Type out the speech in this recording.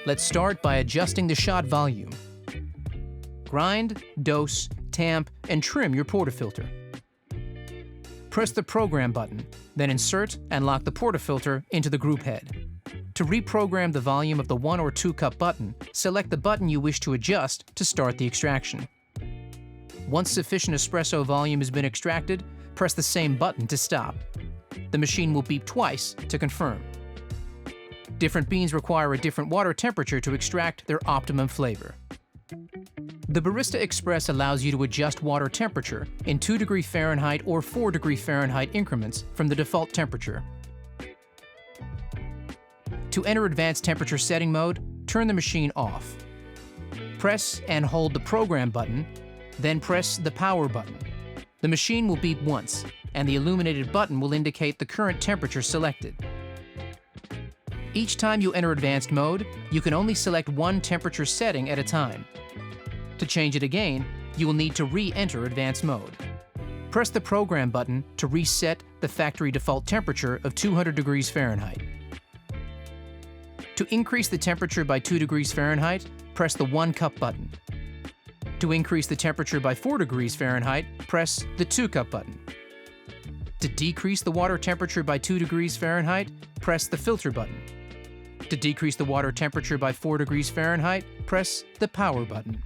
Let's start by adjusting the shot volume. Grind, dose, tamp, and trim your portafilter. Press the Program button, then insert and lock the portafilter into the group head. To reprogram the volume of the 1 or 2 cup button, select the button you wish to adjust to start the extraction. Once sufficient espresso volume has been extracted, press the same button to stop. The machine will beep twice to confirm. Different beans require a different water temperature to extract their optimum flavor. The Barista Express allows you to adjust water temperature in 2° Fahrenheit or 4° Fahrenheit increments from the default temperature. To enter advanced temperature setting mode, turn the machine off. Press and hold the Program button, then press the Power button. The machine will beep once, and the illuminated button will indicate the current temperature selected. Each time you enter advanced mode, you can only select one temperature setting at a time. To change it again, you will need to re-enter advanced mode. Press the Program button to reset the factory default temperature of 200° Fahrenheit. To increase the temperature by 2° Fahrenheit, press the 1 cup button. To increase the temperature by 4° Fahrenheit, press the 2 cup button. To decrease the water temperature by 2° Fahrenheit, press the Filter button. To decrease the water temperature by 4° Fahrenheit, press the Power button.